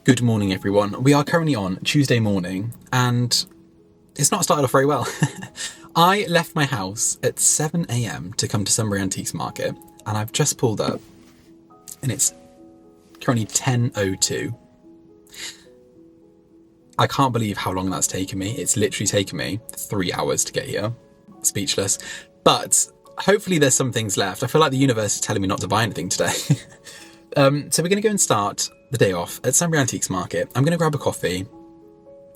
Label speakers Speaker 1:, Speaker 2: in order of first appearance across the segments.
Speaker 1: Good morning, everyone. We are currently on Tuesday morning, and it's not started off very well. I left my house at 7 a.m. to come to Sunbury Antique Market, and I've just pulled up, and it's currently 10:02. I can't believe how long that's taken me. It's literally taken me 3 hours to get here. Speechless. But hopefully there's some things left. I feel like the universe is telling me not to buy anything today. So we're going to go and start the day off at Sunbury Antiques Market. I'm going to grab a coffee,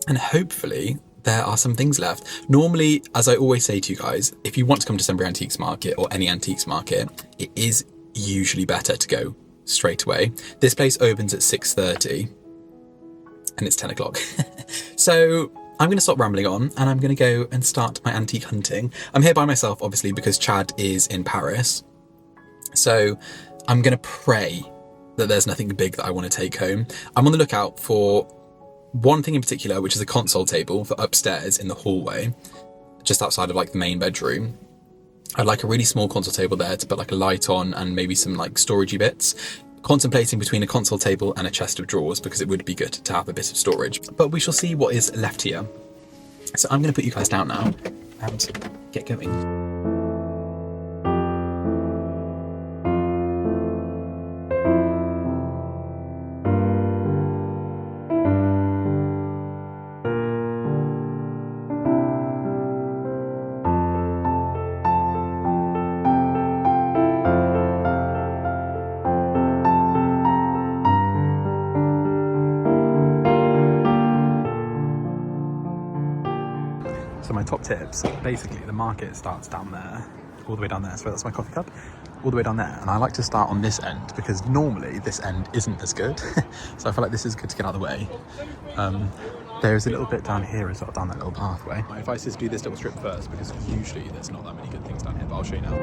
Speaker 1: and hopefully there are some things left. Normally, as I always say to you guys, if you want to come to Sunbury Antiques Market or any antiques market, it is usually better to go straight away. This place opens at 6:30 and it's 10 o'clock. So I'm going to stop rambling on and I'm going to go and start my antique hunting. I'm here by myself, obviously, because Chad is in Paris. So I'm going to pray that there's nothing big that I want to take home. I'm on the lookout for one thing in particular, which is a console table for upstairs in the hallway, just outside of like the main bedroom. I'd like a really small console table there to put like a light on and maybe some like storagey bits. Contemplating between a console table and a chest of drawers because it would be good to have a bit of storage. But we shall see what is left here. So I'm going to put you guys down now and get going. So my top tips, basically the market starts down there, all the way down there, so that's my coffee cup, all the way down there, and I like to start on this end because normally this end isn't as good. So I feel like this is good to get out of the way. There's a little bit down here as well, down that little pathway. My advice is do this little strip first because usually there's not that many good things down here, but I'll show you now.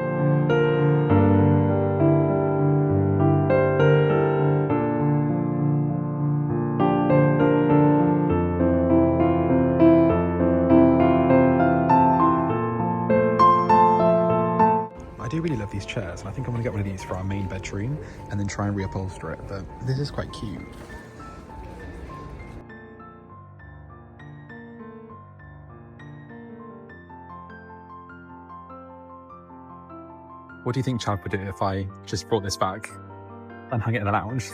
Speaker 1: I do really love these chairs, and I think I'm going to get one of these for our main bedroom and then try and reupholster it, but this is quite cute. What do you think Chad would do if I just brought this back and hung it in the lounge?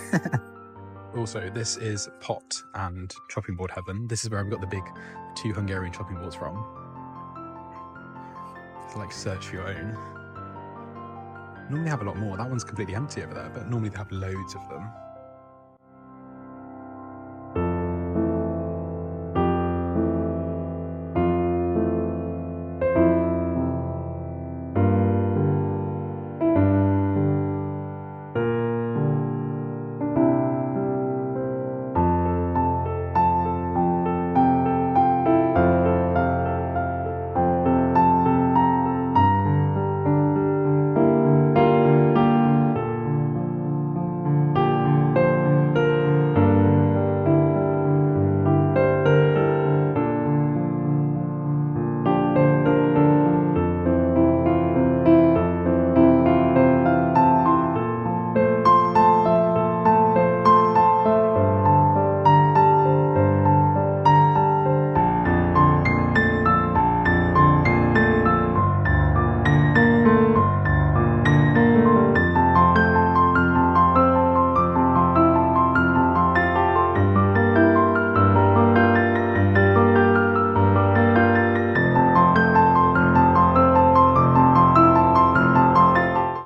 Speaker 1: Also, this is pot and chopping board heaven. This is where I've got the big 2 Hungarian chopping boards from. So like search for your own. Normally they have a lot more. That one's completely empty over there, but normally they have loads of them.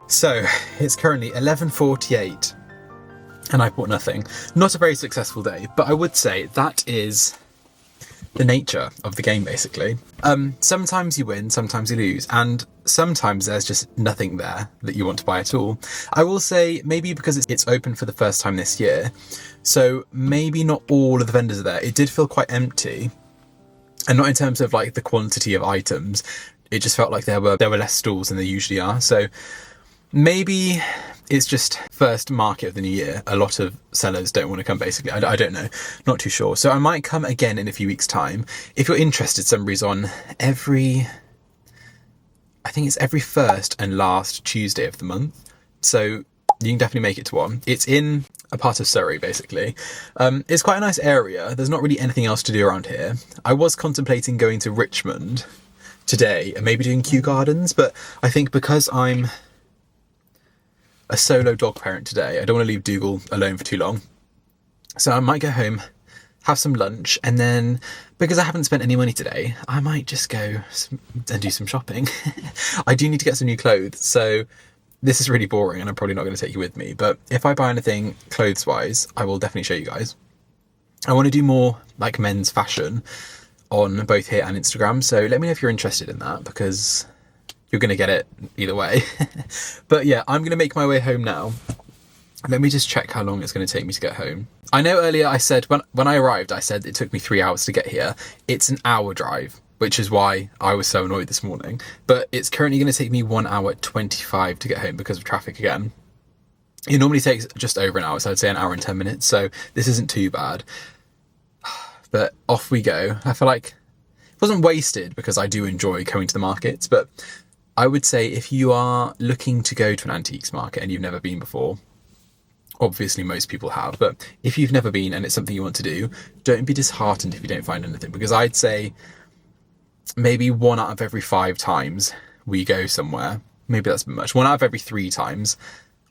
Speaker 1: So it's currently 11:48 and I bought nothing. Not a very successful day, but I would say that is the nature of the game, basically. Sometimes you win, sometimes you lose, and sometimes there's just nothing there that you want to buy at all. I will say maybe because it's open for the first time this year, so maybe not all of the vendors are there. It did feel quite empty, and not in terms of like the quantity of items. It just felt like there were less stalls than there usually are. So maybe it's just first market of the new year. A lot of sellers don't want to come, basically. I don't know. Not too sure. So I might come again in a few weeks' time. If you're interested, Sunbury's on every first and last Tuesday of the month. So you can definitely make it to one. It's in a part of Surrey, basically. It's quite a nice area. There's not really anything else to do around here. I was contemplating going to Richmond today and maybe doing Kew Gardens, but I think because I'm a solo dog parent today, I don't want to leave Dougal alone for too long. So I might go home, have some lunch, and then, because I haven't spent any money today, I might just go and do some shopping. I do need to get some new clothes, so this is really boring and I'm probably not going to take you with me, but if I buy anything clothes-wise, I will definitely show you guys. I want to do more like men's fashion on both here and Instagram, so let me know if you're interested in that, because you're going to get it either way. But yeah, I'm going to make my way home now. Let me just check how long it's going to take me to get home. I know earlier I said, when I arrived, I said it took me 3 hours to get here. It's an hour drive, which is why I was so annoyed this morning. But it's currently going to take me 1 hour 25 to get home because of traffic again. It normally takes just over an hour, so I'd say an hour and 10 minutes. So this isn't too bad. But off we go. I feel like it wasn't wasted because I do enjoy going to the markets. But I would say if you are looking to go to an antiques market and you've never been before, obviously most people have, but if you've never been and it's something you want to do, don't be disheartened if you don't find anything, because I'd say maybe 1 out of every 5 times we go somewhere, maybe that's a bit much, 1 out of every 3 times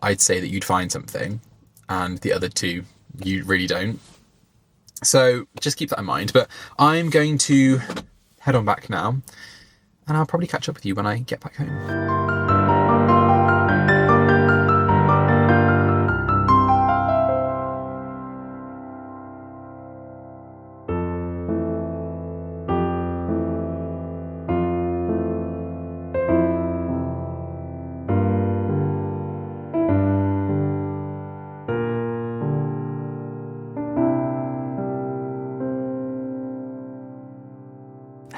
Speaker 1: I'd say that you'd find something, and the other 2 you really don't. So just keep that in mind. But I'm going to head on back now, and I'll probably catch up with you when I get back home.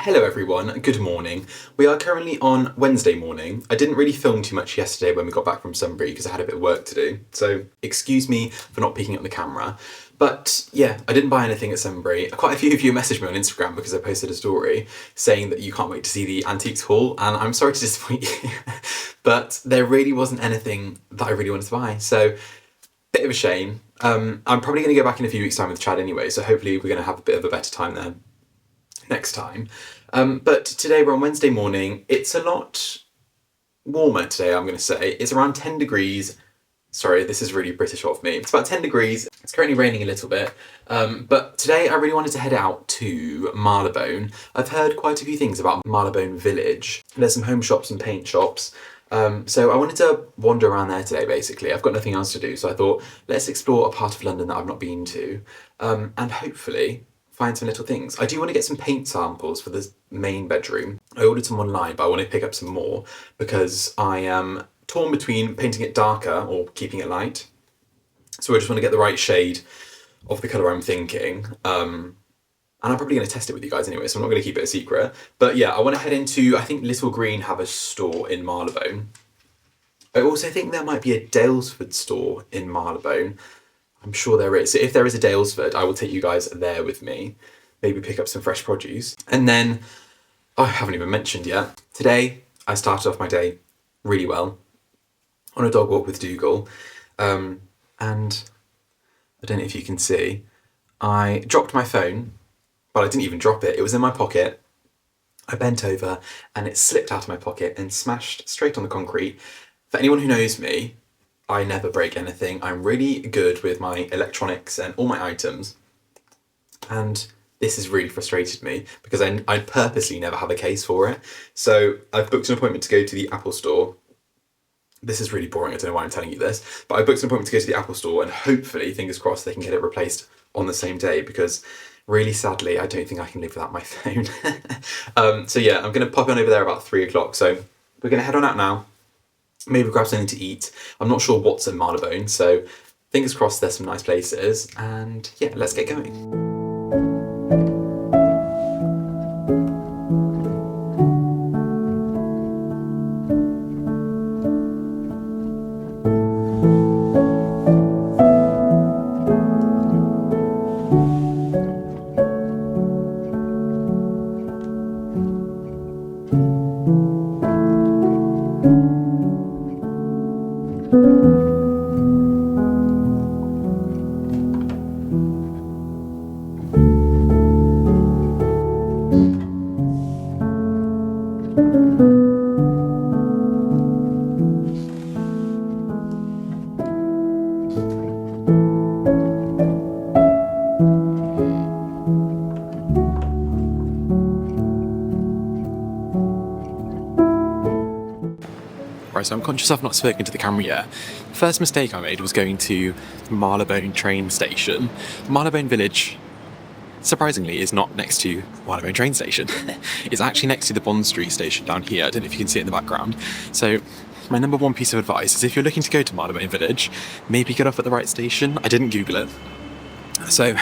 Speaker 1: Hello everyone, good morning. We are currently on Wednesday morning. I didn't really film too much yesterday when we got back from Sunbury because I had a bit of work to do, so excuse me for not picking up the camera. But yeah, I didn't buy anything at Sunbury. Quite a few of you messaged me on Instagram because I posted a story saying that you can't wait to see the antiques haul, and I'm sorry to disappoint you, but there really wasn't anything that I really wanted to buy, so bit of a shame. I'm probably going to go back in a few weeks' time with Chad anyway, so hopefully we're going to have a bit of a better time there next time. But today we're on Wednesday morning. It's a lot warmer today, I'm going to say. It's around 10 degrees. Sorry, this is really British of me. It's about 10 degrees. It's currently raining a little bit. But today I really wanted to head out to Marylebone. I've heard quite a few things about Marylebone Village. There's some home shops and paint shops. So I wanted to wander around there today, basically. I've got nothing else to do, so I thought, let's explore a part of London that I've not been to. And hopefully find some little things. I do want to get some paint samples for the main bedroom. I ordered some online, but I want to pick up some more because I am torn between painting it darker or keeping it light. So I just want to get the right shade of the colour I'm thinking. And I'm probably going to test it with you guys anyway, so I'm not going to keep it a secret. But yeah, I want to head into, I think Little Green have a store in Marylebone. I also think there might be a Dalesford store in Marylebone. I'm sure there is. So if there is a Dalesford, I will take you guys there with me. Maybe pick up some fresh produce. And then, I haven't even mentioned yet, today I started off my day really well on a dog walk with Dougal. And I don't know if you can see, I dropped my phone. Well, I didn't even drop it. It was in my pocket. I bent over and it slipped out of my pocket and smashed straight on the concrete. For anyone who knows me, I never break anything. I'm really good with my electronics and all my items. And this has really frustrated me because I purposely never have a case for it. So I've booked an appointment to go to the Apple store. This is really boring, I don't know why I'm telling you this, but I booked an appointment to go to the Apple store and hopefully, fingers crossed, they can get it replaced on the same day because really sadly, I don't think I can live without my phone. So yeah, I'm going to pop on over there about 3 o'clock. So we're going to head on out now. Maybe grab something to eat. I'm not sure what's in Marylebone, so fingers crossed there's some nice places. And yeah, let's get going.
Speaker 2: Right, so I'm conscious I've not spoken to the camera yet. First mistake I made was going to Marylebone train station. Marylebone Village, surprisingly, is not next to Marylebone train station. It's actually next to the Bond Street station down here. I don't know if you can see it in the background. So my number one piece of advice is if you're looking to go to Marylebone Village, maybe get off at the right station. I didn't Google it. So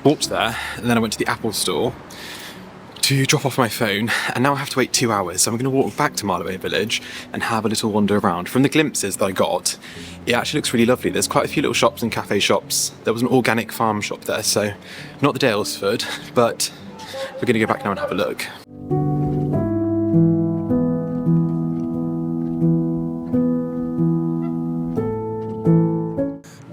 Speaker 2: walked there, and then I went to the Apple store to drop off my phone, and now I have to wait 2 hours. So I'm going to walk back to Marylebone Village and have a little wander around. From the glimpses that I got, it actually looks really lovely. There's quite a few little shops and cafe shops. There was an organic farm shop there, so not the Dalesford, but we're going to go back now and have a look.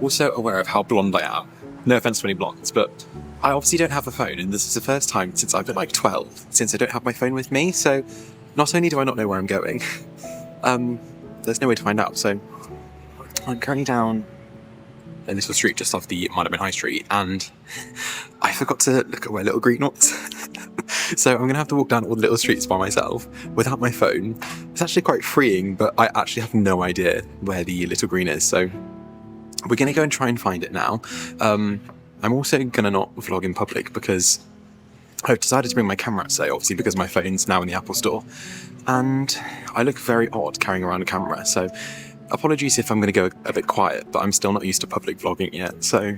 Speaker 2: Also aware of how blonde I am. No offence to any blondes, but I obviously don't have a phone, and this is the first time since I've been like 12 since I don't have my phone with me, so not only do I not know where I'm going, there's no way to find out. So I'm currently down a little street just off the Marylebone High Street, and I forgot to look at where Little Green was. So I'm going to have to walk down all the little streets by myself without my phone. It's actually quite freeing, but I actually have no idea where the Little Green is, so we're going to go and try and find it now. I'm also going to not vlog in public because I've decided to bring my camera today, obviously because my phone's now in the Apple store, and I look very odd carrying around a camera, so apologies if I'm going to go a bit quiet, but I'm still not used to public vlogging yet, so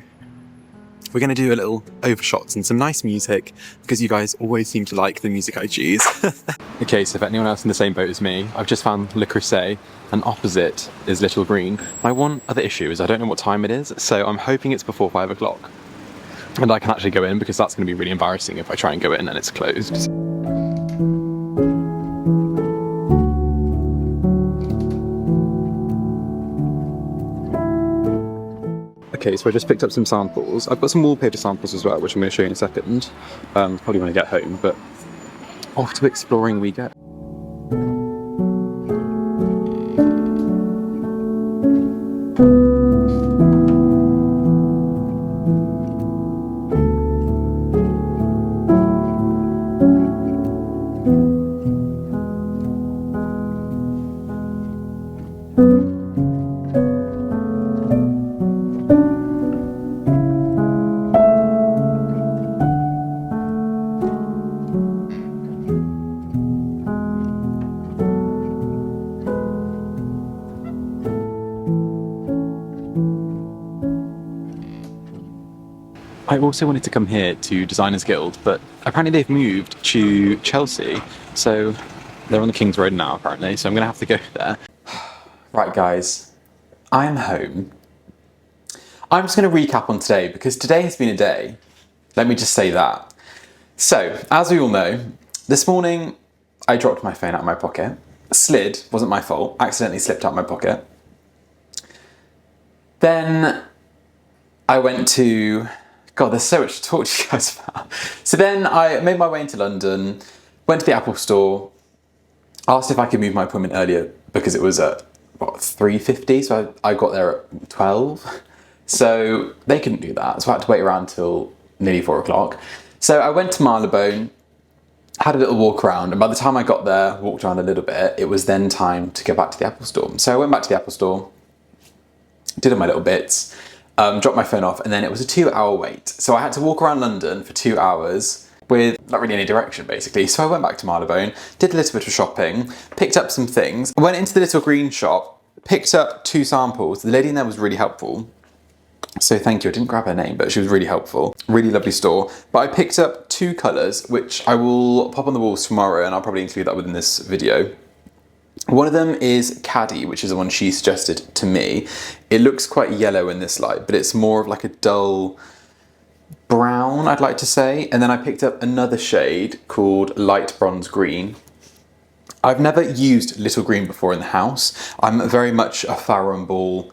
Speaker 2: we're going to do a little overshots and some nice music because you guys always seem to like the music I choose. Okay, so for anyone else in the same boat as me, I've just found Le Creuset, and opposite is Little Green. My one other issue is I don't know what time it is, so I'm hoping it's before 5 o'clock. And I can actually go in, because that's going to be really embarrassing if I try and go in and it's closed. Okay, so I just picked up some samples. I've got some wallpaper samples as well, which I'm going to show you in a second. Probably when I get home, but off to exploring we go. I also wanted to come here to Designers Guild, but apparently they've moved to Chelsea, so they're on the King's Road now apparently, so I'm going to have to go there. Right guys, I'm home. I'm just going to recap on today, because today has been a day. Let me just say that. So, as we all know, this morning I dropped my phone out of my pocket. Slid, wasn't my fault, accidentally slipped out of my pocket. Then I went to... God, there's so much to talk to you guys about. So then I made my way into London, went to the Apple store, asked if I could move my appointment earlier because it was at, what, 3:50, so I got there at 12. So they couldn't do that, so I had to wait around till nearly 4 o'clock. So I went to Marylebone, had a little walk around, and by the time I got there, walked around a little bit, it was then time to go back to the Apple store. So I went back to the Apple store, did all my little bits, dropped my phone off, and then it was a 2-hour wait. So I had to walk around London for 2 hours with not really any direction, basically. So I went back to Marylebone, did a little bit of shopping, picked up some things, went into the Little Green shop, picked up 2 samples. The lady in there was really helpful. So thank you. I didn't grab her name, but she was really helpful. Really lovely store. But I picked up 2 colours, which I will pop on the walls tomorrow, and I'll probably include that within this video. One of them is Caddy, which is the one she suggested to me. It looks quite yellow in this light, but it's more of like a dull brown, I'd like to say. And then I picked up another shade called Light Bronze Green. I've never used Little Green before in the house. I'm very much a Farrow & Ball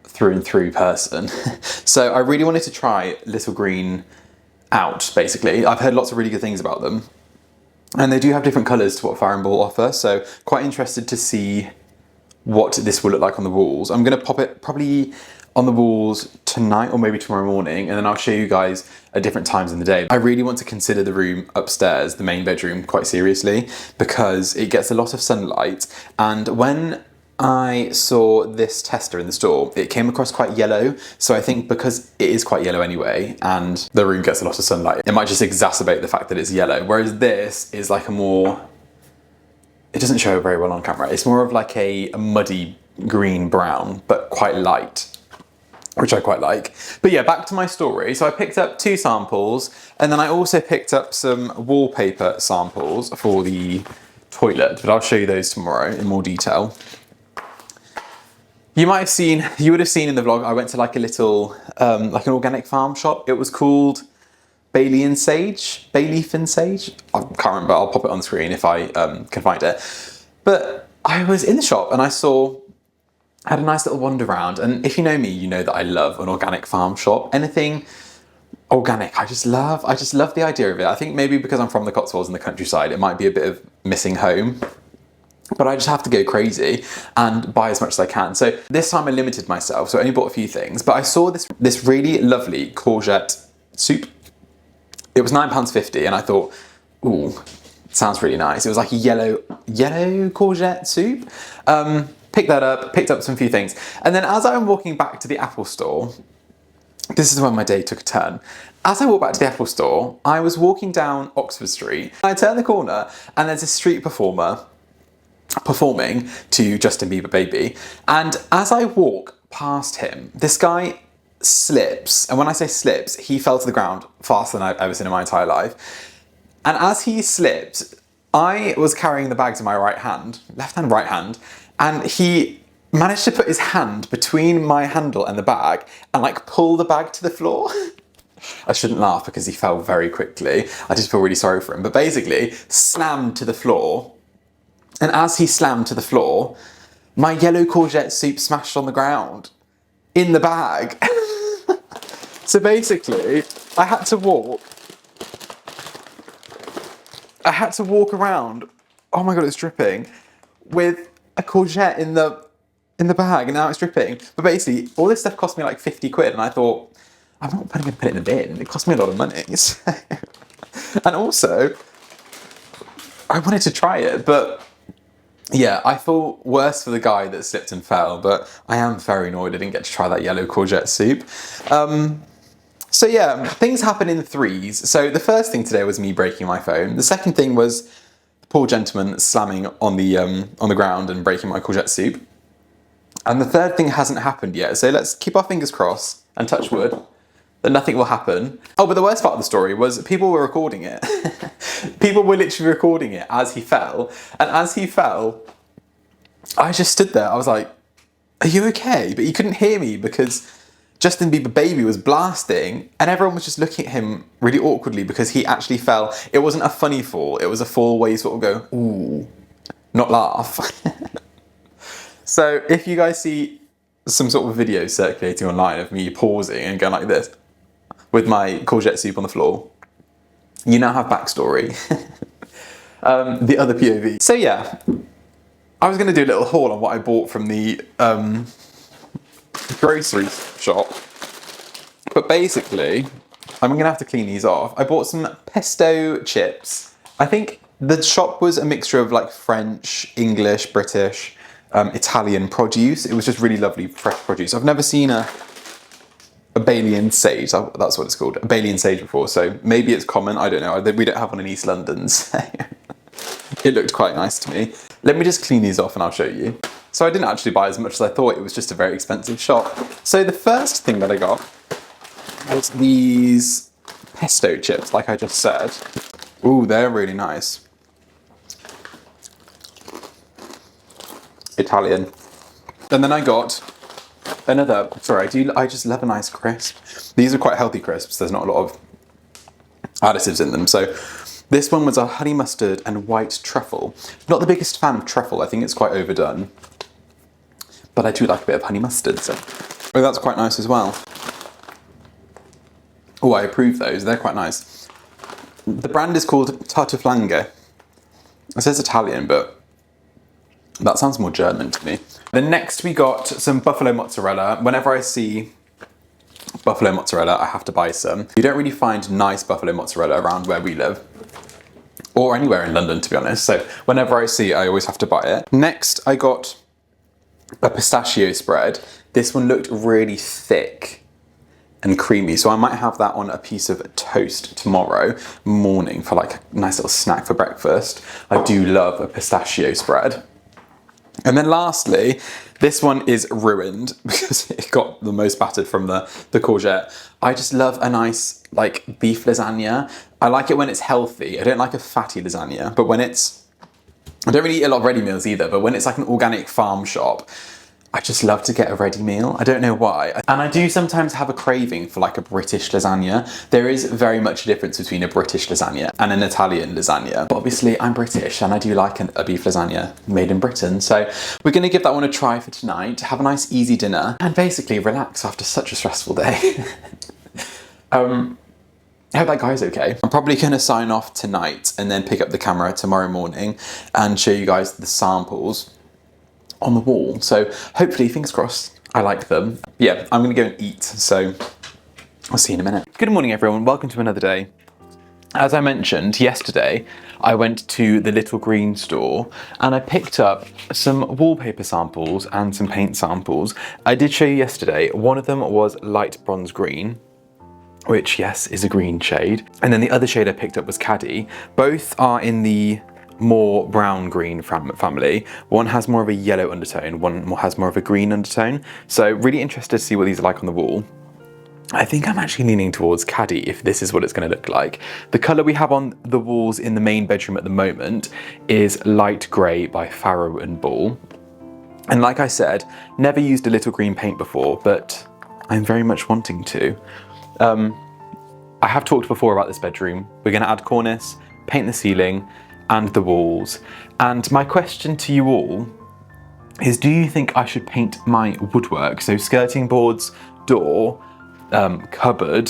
Speaker 2: through and through person. So I really wanted to try Little Green out, basically. I've heard lots of really good things about them. And they do have different colours to what Farrow & Ball offer, so quite interested to see what this will look like on the walls. I'm going to pop it probably on the walls tonight or maybe tomorrow morning, and then I'll show you guys at different times in the day. I really want to consider the room upstairs, the main bedroom, quite seriously, because it gets a lot of sunlight, and when I saw this tester in the store. It came across quite yellow, so I think because it is quite yellow anyway, and the room gets a lot of sunlight, it might just exacerbate the fact that it's yellow. Whereas this is like a more, it doesn't show very well on camera. It's more of like a muddy green brown, but quite light, which I quite like. But yeah, back to my story. So I picked up 2 samples, and then I also picked up some wallpaper samples for the toilet, but I'll show you those tomorrow in more detail. You would have seen in the vlog, I went to like a little, like an organic farm shop. It was called Bayleaf and Sage. I can't remember, I'll pop it on the screen if I can find it. But I was in the shop and I had a nice little wander around. And if you know me, you know that I love an organic farm shop. Anything organic, I just love the idea of it. I think maybe because I'm from the Cotswolds in the countryside, it might be a bit of missing home. But I just have to go crazy and buy as much as I can. So this time I limited myself, so I only bought a few things. But I saw this really lovely courgette soup. It was £9.50 and I thought, ooh, sounds really nice. It was like a yellow courgette soup. Picked that up, picked up some few things. And then as I'm walking back to the Apple store, this is when my day took a turn. As I walked back to the Apple store, I was walking down Oxford Street. I turned the corner and there's a street performer performing to Justin Bieber Baby. And as I walk past him, this guy slips. And when I say slips, he fell to the ground faster than I've ever seen in my entire life. And as he slipped, I was carrying the bags in my right hand, right hand, and he managed to put his hand between my handle and the bag and like pull the bag to the floor. I shouldn't laugh because he fell very quickly. I just feel really sorry for him. But basically, slammed to the floor. And as he slammed to the floor, my yellow courgette soup smashed on the ground in the bag. So basically, I had to walk around, oh my God, it's dripping, with a courgette in the bag, and now it's dripping. But basically, all this stuff cost me like 50 quid, and I thought, I'm not going to put it in the bin. It cost me a lot of money. So. And also, I wanted to try it, but yeah, I feel worse for the guy that slipped and fell, but I am very annoyed I didn't get to try that yellow courgette soup. So yeah, things happen in threes. So the first thing today was me breaking my phone. The second thing was the poor gentleman slamming on the ground and breaking my courgette soup. And the third thing hasn't happened yet. So let's keep our fingers crossed and touch wood that nothing will happen. Oh, but the worst part of the story was people were recording it. People were literally recording it as he fell. And as he fell, I just stood there. I was like, are you okay? But you couldn't hear me because Justin Bieber Baby was blasting and everyone was just looking at him really awkwardly because he actually fell. It wasn't a funny fall. It was a fall where you sort of go, ooh, not laugh. So if you guys see some sort of video circulating online of me pausing and going like this with my courgette soup on the floor, you now have backstory. The other POV. So yeah, I was going to do a little haul on what I bought from the grocery shop. But basically, I'm going to have to clean these off. I bought some pesto chips. I think the shop was a mixture of like French, English, British, Italian produce. It was just really lovely, fresh produce. I've never seen a Bayleaf and Sage, that's what it's called, a Bayleaf and Sage before, so maybe it's common, I don't know. We don't have one in East London, so it looked quite nice to me. Let me just clean these off and I'll show you. So I didn't actually buy as much as I thought, it was just a very expensive shop. So the first thing that I got was these pesto chips, like I just said. Ooh, they're really nice. Italian. And then I got another, sorry, I just love a nice crisp. These are quite healthy crisps, there's not a lot of additives in them. So this one was a honey mustard and white truffle. Not the biggest fan of truffle, I think it's quite overdone. But I do like a bit of honey mustard, so. Oh, that's quite nice as well. Oh, I approve those, they're quite nice. The brand is called Tartuflange. It says Italian, but that sounds more German to me. Then next we got some buffalo mozzarella. Whenever I see buffalo mozzarella, I have to buy some. You don't really find nice buffalo mozzarella around where we live. Or anywhere in London, to be honest. So whenever I see it, I always have to buy it. Next, I got a pistachio spread. This one looked really thick and creamy, so I might have that on a piece of toast tomorrow morning for like a nice little snack for breakfast. I do love a pistachio spread. And then lastly, this one is ruined because it got the most battered from the courgette. I just love a nice like beef lasagna. I like it when it's healthy. I don't like a fatty lasagna, but when it's, I don't really eat a lot of ready meals either, but when it's like an organic farm shop, I just love to get a ready meal. I don't know why. And I do sometimes have a craving for like a British lasagna. There is very much a difference between a British lasagna and an Italian lasagna. But obviously I'm British and I do like a beef lasagna made in Britain. So we're gonna give that one a try for tonight, have a nice easy dinner and basically relax after such a stressful day. I hope that guy's okay. I'm probably gonna sign off tonight and then pick up the camera tomorrow morning and show you guys the samples on the wall. So hopefully, fingers crossed, I like them. Yeah, I'm gonna go and eat, so I'll see you in a minute. Good morning, everyone. Welcome to another day. As I mentioned yesterday, I went to the Little Green store and I picked up some wallpaper samples and some paint samples. I did show you yesterday, one of them was light bronze green, which yes, is a green shade. And then the other shade I picked up was Caddy. Both are in the more brown green family. One has more of a yellow undertone, one has more of a green undertone. So really interested to see what these are like on the wall. I think I'm actually leaning towards Caddy if this is what it's going to look like. The colour we have on the walls in the main bedroom at the moment is light grey by Farrow and Ball. And like I said, never used a Little Green paint before, but I'm very much wanting to. I have talked before about this bedroom. We're going to add cornice, paint the ceiling, and the walls. And my question to you all is, do you think I should paint my woodwork? So skirting boards, door, cupboard,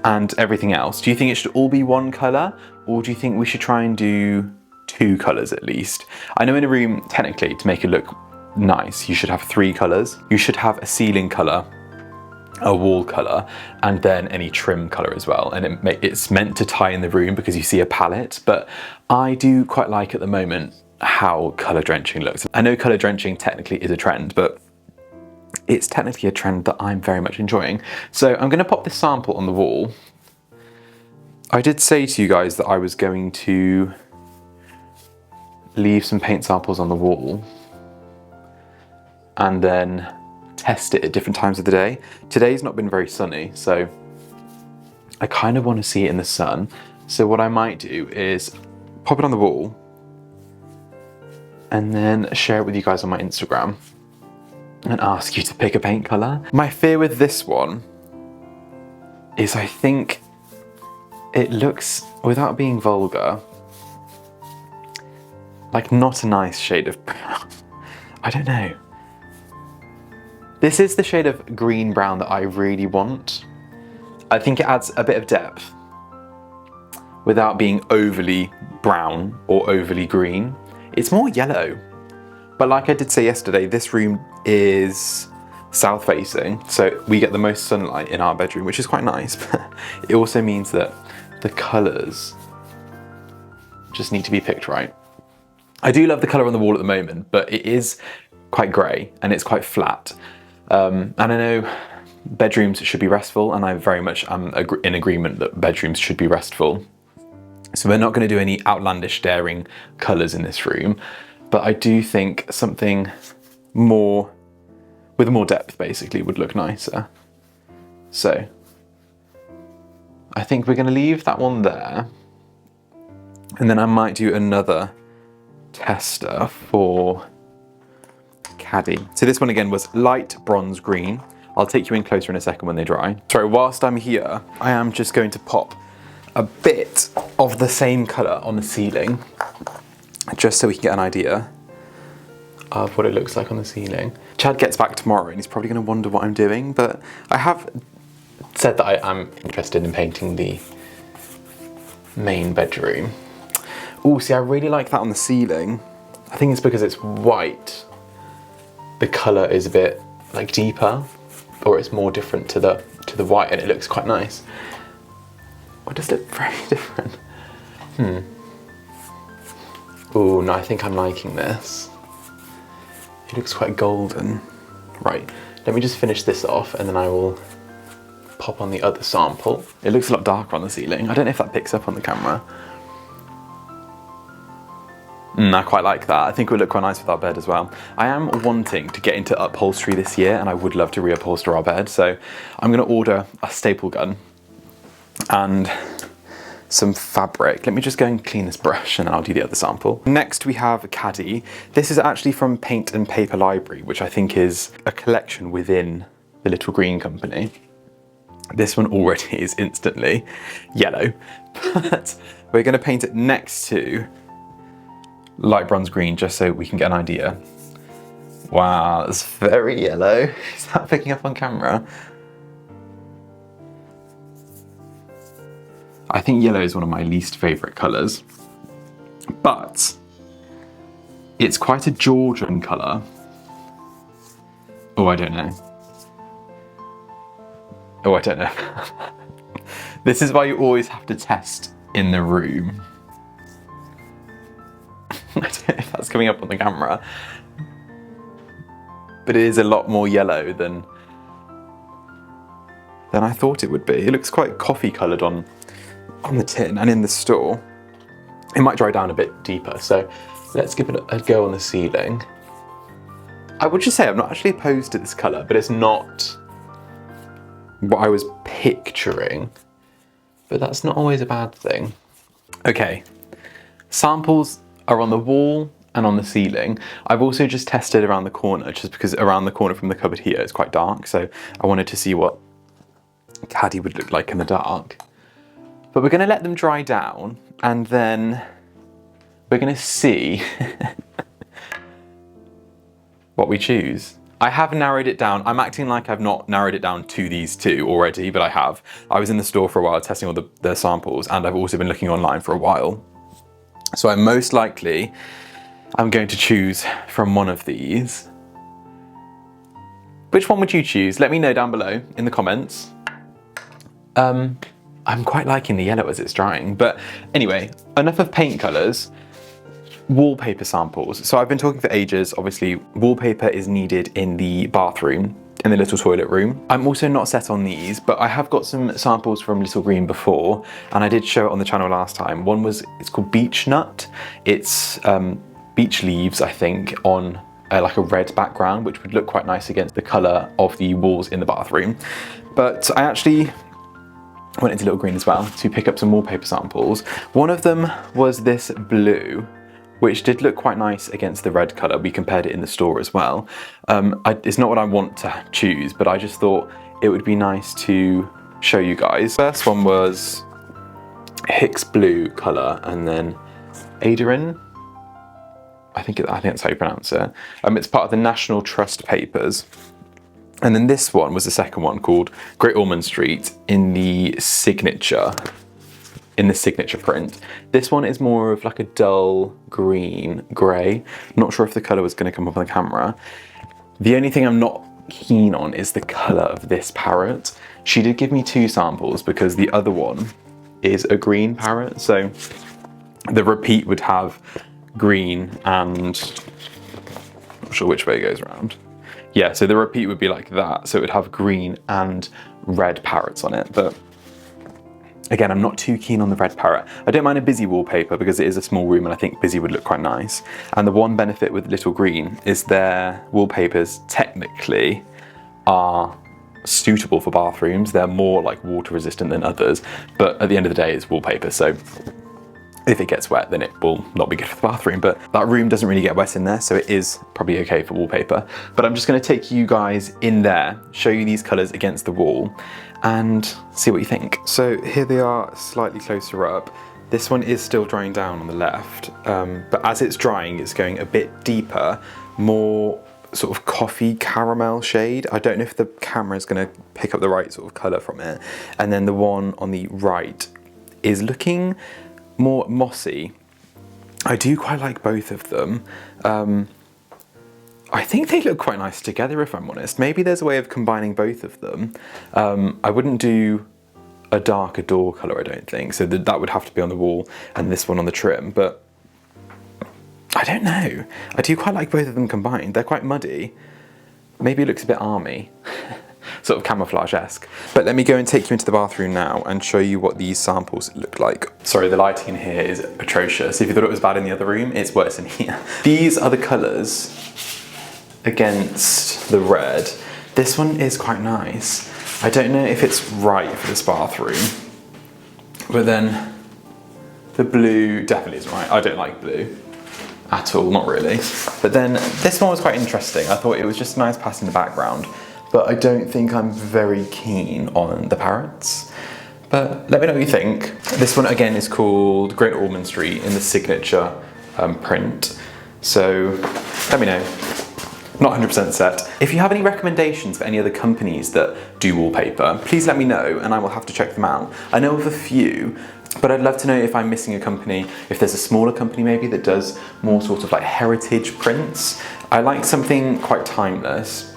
Speaker 2: and everything else. Do you think it should all be one colour? Or do you think we should try and do two colours at least? I know in a room, technically, to make it look nice, you should have 3 colours. You should have a ceiling colour, a wall colour, and then any trim colour as well. And it's meant to tie in the room because you see a palette, but I do quite like at the moment how colour drenching looks. I know colour drenching technically is a trend, but it's technically a trend that I'm very much enjoying. So I'm gonna pop this sample on the wall. I did say to you guys that I was going to leave some paint samples on the wall and then test it at different times of the day. Today's not been very sunny, so I kind of want to see it in the sun. So what I might do is pop it on the wall and then share it with you guys on my Instagram and ask you to pick a paint colour. My fear with this one is I think it looks, without being vulgar, like not a nice shade of brown. I don't know. This is the shade of green brown that I really want. I think it adds a bit of depth without being overly brown or overly green. It's more yellow. But like I did say yesterday, this room is south facing, so we get the most sunlight in our bedroom, which is quite nice. But it also means that the colours just need to be picked right. I do love the colour on the wall at the moment, but it is quite grey and it's quite flat. And I know bedrooms should be restful, and I very much am in agreement that bedrooms should be restful. So we're not going to do any outlandish, daring colours in this room, but I do think something more, with more depth basically, would look nicer. So I think we're going to leave that one there, and then I might do another tester for Caddy. So this one again was light bronze green. I'll take you in closer in a second when they dry. Sorry, whilst I'm here, I am just going to pop a bit of the same colour on the ceiling, just so we can get an idea of what it looks like on the ceiling. Chad gets back tomorrow and he's probably going to wonder what I'm doing, but I have said that I am interested in painting the main bedroom. Oh, see, I really like that on the ceiling. I think it's because it's white. The colour is a bit like deeper, or it's more different to the white, and it looks quite nice. Or does it look very different? Oh no, I think I'm liking this. It looks quite golden. Right, let me just finish this off and then I will pop on the other sample. It looks a lot darker on the ceiling. I don't know if that picks up on the camera. I quite like that. I think it would look quite nice with our bed as well. I am wanting to get into upholstery this year and I would love to reupholster our bed. So I'm gonna order a staple gun and some fabric. Let me just go and clean this brush and then I'll do the other sample. Next we have Caddy. This is actually from Paint and Paper Library, which I think is a collection within the Little Green Company. This one already is instantly yellow, but we're gonna paint it next to light bronze green just so we can get an idea. Wow, it's very yellow. Is that picking up on camera? I think yellow is one of my least favourite colours, but it's quite a Georgian colour. Oh, I don't know. Oh, I don't know. This is why you always have to test in the room. I don't know if that's coming up on the camera, but it is a lot more yellow than I thought it would be. It looks quite coffee coloured on the tin and in the store. It might dry down a bit deeper, so let's give it a go on the ceiling. I would just say I'm not actually opposed to this colour, but it's not what I was picturing, but that's not always a bad thing. Okay, samples are on the wall and on the ceiling. I've also just tested around the corner, just because around the corner from the cupboard here is quite dark, so I wanted to see what Caddy would look like in the dark. But we're gonna let them dry down and then we're gonna see what we choose. I have narrowed it down. I'm acting like I've not narrowed it down to these two already, but I have. I was in the store for a while testing all the samples, and I've also been looking online for a while. So I'm most likely, I'm going to choose from one of these. Which one would you choose? Let me know down below in the comments. I'm quite liking the yellow as it's drying, but anyway, enough of paint colours. Wallpaper samples. So I've been talking for ages. Obviously, wallpaper is needed in the bathroom, in the little toilet room. I'm also not set on these, but I have got some samples from Little Green before, and I did show it on the channel last time. One was, it's called Beech Nut. It's beech leaves, I think, on like a red background, which would look quite nice against the colour of the walls in the bathroom. But I actually went into Little Green as well to pick up some wallpaper samples. One of them was this blue, which did look quite nice against the red colour. We compared it in the store as well. It's not what I want to choose, but I just thought it would be nice to show you guys. First one was Hicks blue colour, and then Aderin. I think that's how you pronounce it. It's part of the National Trust papers. And then this one was the second one, called Great Ormond Street in the signature print. This one is more of like a dull grey. Not sure if the colour was going to come up on the camera. The only thing I'm not keen on is the colour of this parrot. She did give me two samples because the other one is a green parrot, so the repeat would have green and I'm not sure which way it goes around. Yeah, so the repeat would be like that, so it would have green and red parrots on it, but again, I'm not too keen on the red parrot. I don't mind a busy wallpaper because it is a small room and I think busy would look quite nice. And the one benefit with Little Green is their wallpapers technically are suitable for bathrooms. They're more like water resistant than others, but at the end of the day, it's wallpaper. So if it gets wet, then it will not be good for the bathroom, but that room doesn't really get wet in there, so it is probably okay for wallpaper. But I'm just gonna take you guys in there, show you these colors against the wall, and see what you think. So here they are slightly closer up. This one is still drying down on the left, but as it's drying, it's going a bit deeper, more sort of coffee caramel shade. I don't know if the camera is gonna pick up the right sort of color from it. And then the one on the right is looking more mossy. I do quite like both of them. I think they look quite nice together, if I'm honest. Maybe there's a way of combining both of them. I wouldn't do a darker door colour, I don't think. So that would have to be on the wall and this one on the trim. But I don't know. I do quite like both of them combined. They're quite muddy. Maybe it looks a bit army. Sort of camouflage-esque. But let me go and take you into the bathroom now and show you what these samples look like. Sorry, the lighting in here is atrocious. If you thought it was bad in the other room, it's worse in here. These are the colours against the red. This one is quite nice. I don't know if it's right for this bathroom, but then the blue definitely isn't right. I don't like blue at all, not really. But then this one was quite interesting. I thought it was just a nice pass in the background, but I don't think I'm very keen on the parrots. But let me know what you think. This one again is called Great Ormond Street in the signature print. So let me know. Not 100% set. If you have any recommendations for any other companies that do wallpaper, please let me know and I will have to check them out. I know of a few, but I'd love to know if I'm missing a company, if there's a smaller company maybe that does more sort of like heritage prints. I like something quite timeless.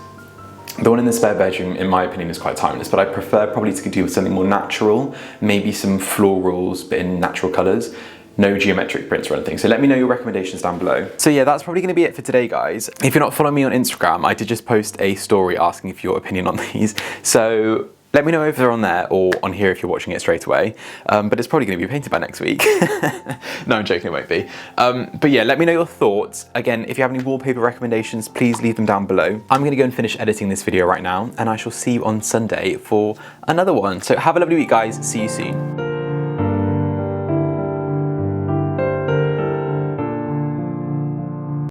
Speaker 2: The one in the spare bedroom, in my opinion, is quite timeless, but I prefer probably to do something more natural, maybe some florals, but in natural colours. No geometric prints or anything. So let me know your recommendations down below. So yeah, that's probably gonna be it for today, guys. If you're not following me on Instagram, I did just post a story asking for your opinion on these. So let me know if they're on there or on here if you're watching it straight away. But it's probably gonna be painted by next week. No, I'm joking, it won't be. But yeah, let me know your thoughts. Again, if you have any wallpaper recommendations, please leave them down below. I'm gonna go and finish editing this video right now and I shall see you on Sunday for another one. So have a lovely week, guys. See you soon.